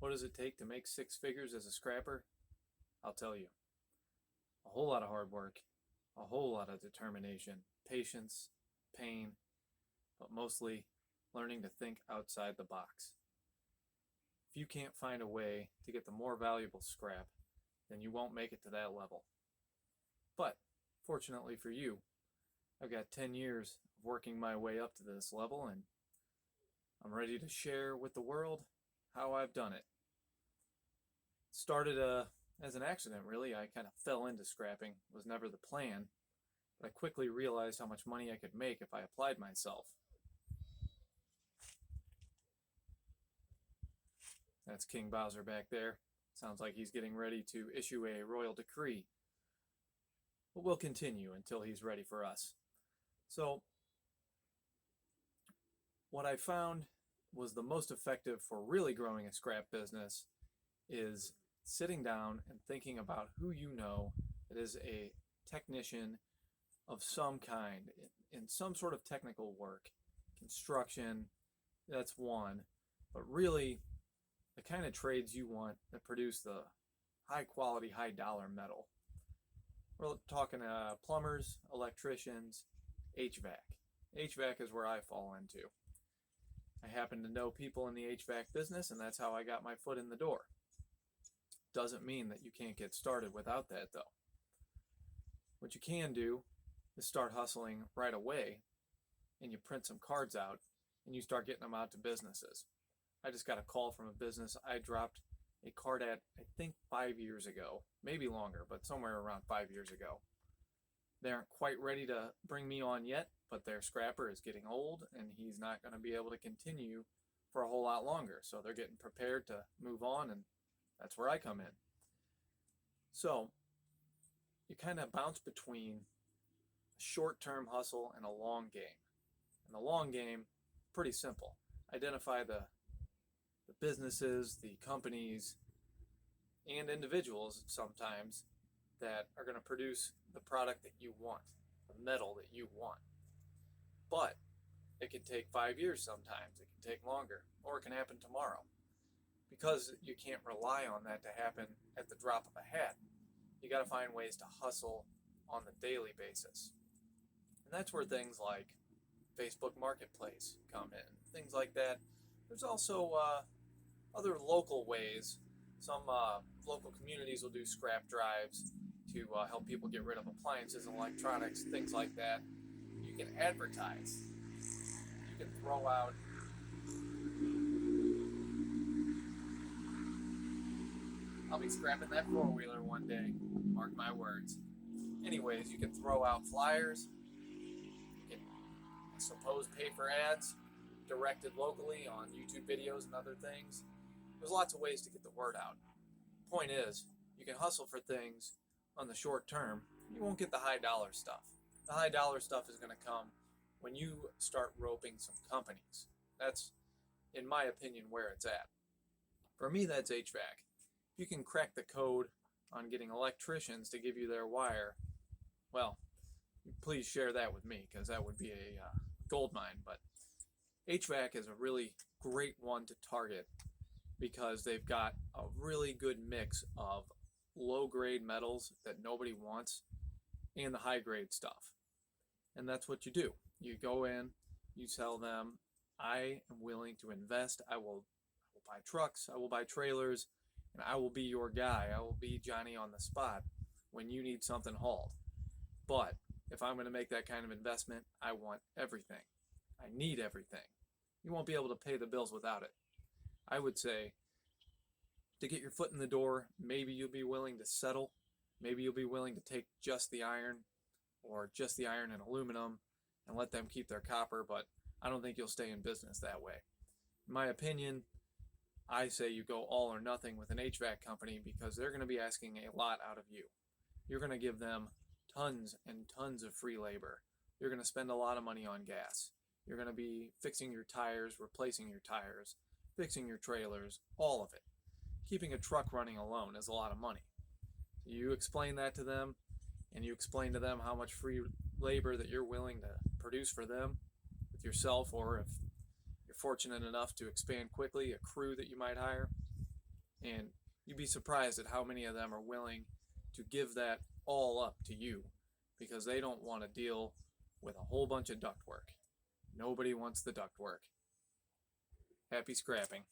What does it take to make six figures as a scrapper? I'll tell you. A whole lot of hard work, a whole lot of determination, patience, pain, but mostly learning to think outside the box. If you can't find a way to get the more valuable scrap, then you won't make it to that level. But fortunately for you, I've got 10 years of working my way up to this level, and I'm ready to share with the world how I've done it. Started as an accident, really. I kind of fell into scrapping. It was never the plan, but I quickly realized how much money I could make if I applied myself. That's King Bowser back there. Sounds like he's getting ready to issue a royal decree. But we'll continue until he's ready for us. So, what I found was the most effective for really growing a scrap business is sitting down and thinking about who you know that is a technician of some kind in some sort of technical work. Construction, that's one. But really, the kind of trades you want that produce the high quality, high dollar metal. We're talking plumbers, electricians, HVAC. HVAC is where I fall into. I happen to know people in the HVAC business, and that's how I got my foot in the door. Doesn't mean that you can't get started without that, though. What you can do is start hustling right away, and you print some cards out, and you start getting them out to businesses. I just got a call from a business I dropped a card at, I think 5 years ago, maybe longer, but somewhere around 5 years ago. They aren't quite ready to bring me on yet, but their scrapper is getting old and he's not going to be able to continue for a whole lot longer. So they're getting prepared to move on, and that's where I come in. So you kind of bounce between a short-term hustle and a long game. And the long game, pretty simple. Identify the businesses, the companies, and individuals sometimes that are going to produce the product that you want, the metal that you want. But it can take 5 years sometimes, it can take longer, or it can happen tomorrow. Because you can't rely on that to happen at the drop of a hat, you got to find ways to hustle on the daily basis. And that's where things like Facebook Marketplace come in, things like that. There's also other local ways. Some local communities will do scrap drives to help people get rid of appliances and electronics, things like that. You can advertise. You can throw out I'll be scrapping that four-wheeler one day. Mark my words. Anyways, you can throw out flyers. You can, I suppose, pay for ads directed locally on YouTube videos and other things. There's lots of ways to get the word out. Point is, you can hustle for things on the short term. You won't get the high dollar stuff. The high dollar stuff is going to come when you start roping some companies. That's, in my opinion, where it's at. For me, that's HVAC. If you can crack the code on getting electricians to give you their wire, well, please share that with me, because that would be a gold mine. But HVAC is a really great one to target because they've got a really good mix of low-grade metals that nobody wants and the high-grade stuff. And that's what you do. You go in, you tell them, I am willing to invest. I will buy trucks, I will buy trailers, and I will be your guy. I will be Johnny on the spot when you need something hauled. But if I'm going to make that kind of investment, I want everything. I need everything. You won't be able to pay the bills without it. I would say to get your foot in the door, maybe you'll be willing to settle. Maybe you'll be willing to take just the iron or just the iron and aluminum and let them keep their copper, but I don't think you'll stay in business that way. In my opinion, I say you go all or nothing with an HVAC company because they're going to be asking a lot out of you. You're going to give them tons and tons of free labor. You're going to spend a lot of money on gas. You're going to be fixing your tires, replacing your tires, fixing your trailers, all of it. Keeping a truck running alone is a lot of money. You explain that to them, and you explain to them how much free labor that you're willing to produce for them with yourself, or if you're fortunate enough to expand quickly, a crew that you might hire. And you'd be surprised at how many of them are willing to give that all up to you because they don't want to deal with a whole bunch of ductwork. Nobody wants the ductwork. Happy scrapping.